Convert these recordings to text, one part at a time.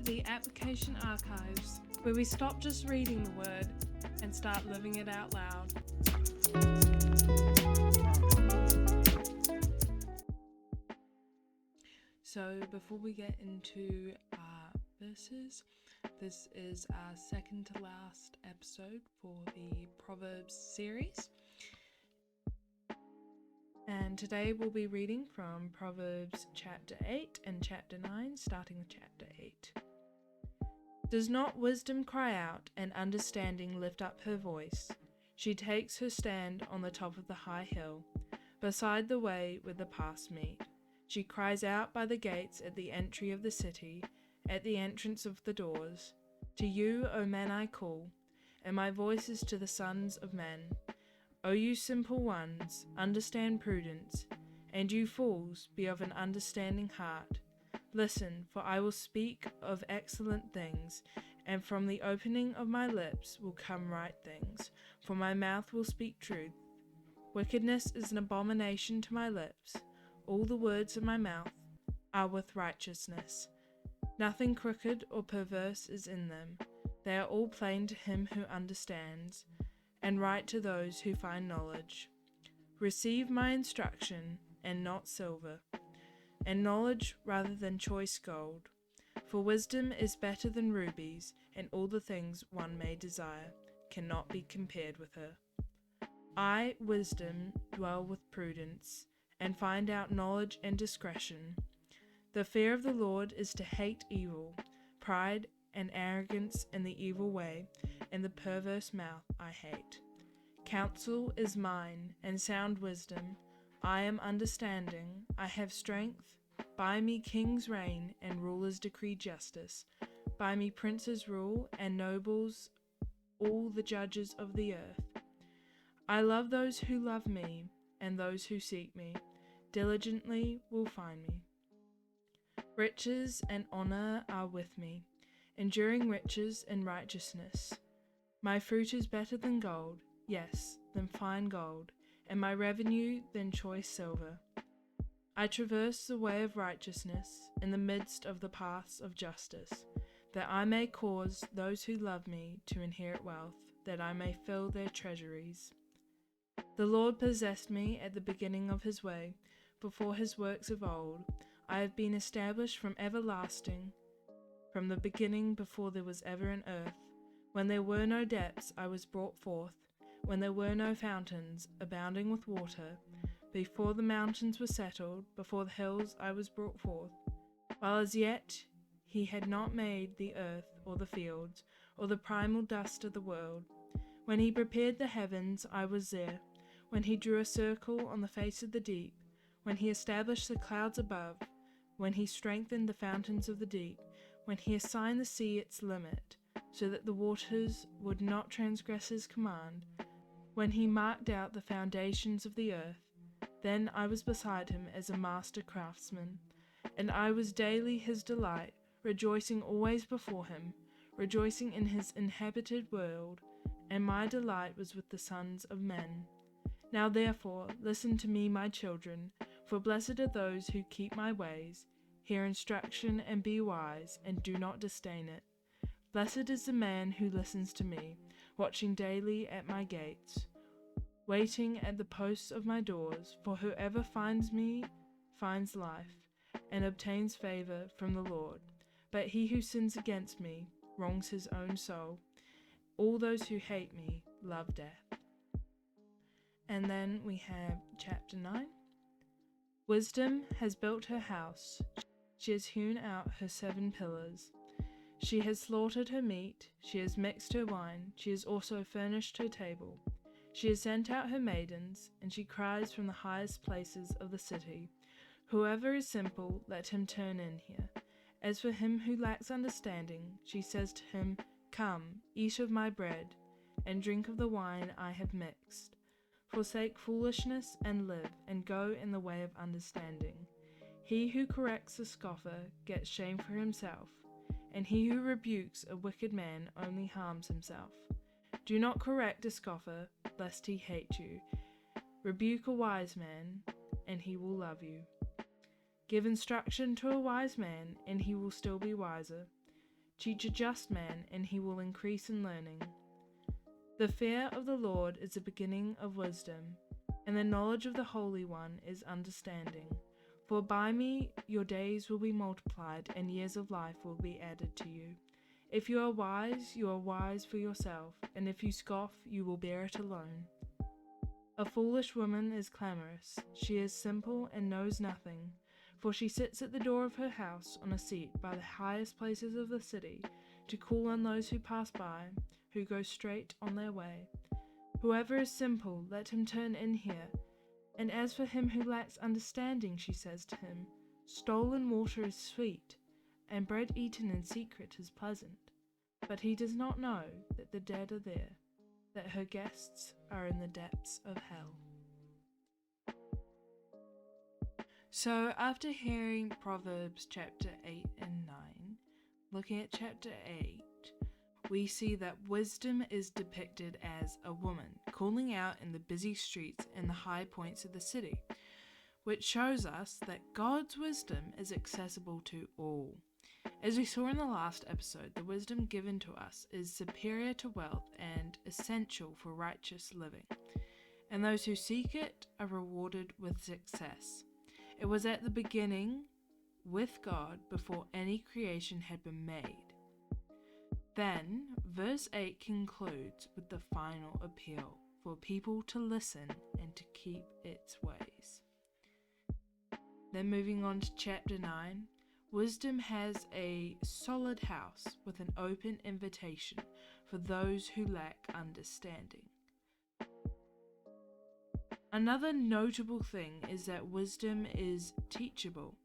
to the Application Archives, where we stop just reading the Word and start living it out loud. So before we get into our verses, this is our second to last episode for the Proverbs series. And today we'll be reading from Proverbs chapter 8 and chapter 9, starting with chapter 8. Does not wisdom cry out and understanding lift up her voice? She takes her stand on the top of the high hill, beside the way where the paths meet. She cries out by the gates at the entry of the city, at the entrance of the doors. To you, O men, I call, and my voice is to the sons of men. O you simple ones, understand prudence, and you fools, be of an understanding heart. Listen, for I will speak of excellent things, and from the opening of my lips will come right things, for my mouth will speak truth. Wickedness is an abomination to my lips. All the words of my mouth are with righteousness. Nothing crooked or perverse is in them. They are all plain to him who understands, and right to those who find knowledge. Receive my instruction, and not silver, and knowledge rather than choice gold. For wisdom is better than rubies, and all the things one may desire cannot be compared with her. I, wisdom, dwell with prudence, and find out knowledge and discretion. The fear of the Lord is to hate evil, pride and arrogance in the evil way, and the perverse mouth I hate. Counsel is mine, and sound wisdom. I am understanding, I have strength. By me kings reign, and rulers decree justice. By me princes rule, and nobles, all the judges of the earth. I love those who love me, and those who seek me diligently will find me. Riches and honor are with me, enduring riches and righteousness. My fruit is better than gold, yes, than fine gold, and my revenue than choice silver. I traverse the way of righteousness in the midst of the paths of justice, that I may cause those who love me to inherit wealth, that I may fill their treasuries. The Lord possessed me at the beginning of his way, before his works of old. I have been established from everlasting, from the beginning before there was ever an earth. When there were no depths, I was brought forth, when there were no fountains abounding with water. Before the mountains were settled, before the hills I was brought forth. While as yet he had not made the earth or the fields, or the primal dust of the world. When he prepared the heavens, I was there. When he drew a circle on the face of the deep, when he established the clouds above, when he strengthened the fountains of the deep, when he assigned the sea its limit, so that the waters would not transgress his command, when he marked out the foundations of the earth, then I was beside him as a master craftsman, and I was daily his delight, rejoicing always before him, rejoicing in his inhabited world, and my delight was with the sons of men. Now therefore, listen to me, my children, for blessed are those who keep my ways. Hear instruction and be wise, and do not disdain it. Blessed is the man who listens to me, watching daily at my gates, waiting at the posts of my doors, for whoever finds me finds life, and obtains favor from the Lord. But he who sins against me wrongs his own soul. All those who hate me love death. And then we have chapter 9. Wisdom has built her house. She has hewn out her 7 pillars. She has slaughtered her meat. She has mixed her wine. She has also furnished her table. She has sent out her maidens, and she cries from the highest places of the city. Whoever is simple, let him turn in here. As for him who lacks understanding, she says to him, Come, eat of my bread, and drink of the wine I have mixed. Forsake foolishness and live, and go in the way of understanding. He who corrects a scoffer gets shame for himself, and he who rebukes a wicked man only harms himself. Do not correct a scoffer, lest he hate you. Rebuke a wise man, and he will love you. Give instruction to a wise man, and he will still be wiser. Teach a just man, and he will increase in learning. The fear of the Lord is the beginning of wisdom, and the knowledge of the Holy One is understanding. For by me your days will be multiplied, and years of life will be added to you. If you are wise for yourself, and if you scoff, you will bear it alone. A foolish woman is clamorous, she is simple and knows nothing, for she sits at the door of her house on a seat by the highest places of the city, to call on those who pass by, who go straight on their way. Whoever is simple, let him turn in here. And as for him who lacks understanding, she says to him, stolen water is sweet, and bread eaten in secret is pleasant. But he does not know that the dead are there, that her guests are in the depths of hell. So after hearing Proverbs chapter 8 and 9, looking at chapter 8, we see that wisdom is depicted as a woman calling out in the busy streets and the high points of the city, which shows us that God's wisdom is accessible to all. As we saw in the last episode, the wisdom given to us is superior to wealth and essential for righteous living, and those who seek it are rewarded with success. It was at the beginning with God before any creation had been made. Then, verse 8 concludes with the final appeal for people to listen and to keep its ways. Then moving on to chapter 9, wisdom has a solid house with an open invitation for those who lack understanding. Another notable thing is that wisdom is teachable,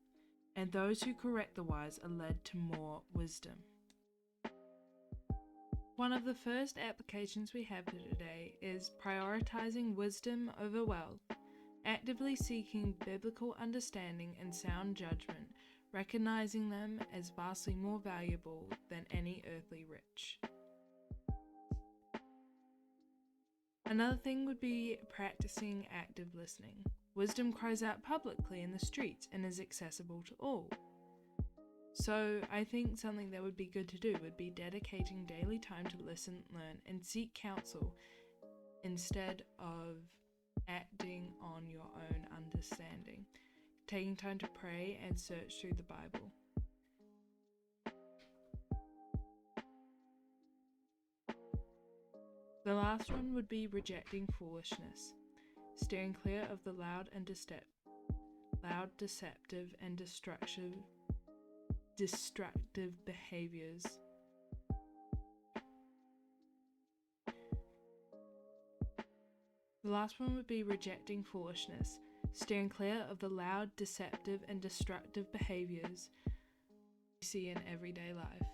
and those who correct the wise are led to more wisdom. One of the first applications we have for today is prioritizing wisdom over wealth, actively seeking biblical understanding and sound judgment, recognizing them as vastly more valuable than any earthly rich. Another thing would be practicing active listening. Wisdom cries out publicly in the streets and is accessible to all. So I think something that would be good to do would be dedicating daily time to listen, learn, and seek counsel instead of acting on your own understanding. Taking time to pray and search through the Bible. The last one would be rejecting foolishness, steering clear of the loud, deceptive, and destructive behaviors. The last one would be rejecting foolishness, steering clear of the loud, deceptive, and destructive behaviors we see in everyday life.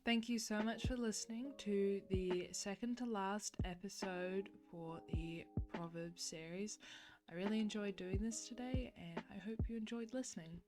Thank you so much for listening to the second to last episode for the Proverbs series. I really enjoyed doing this today, and I hope you enjoyed listening.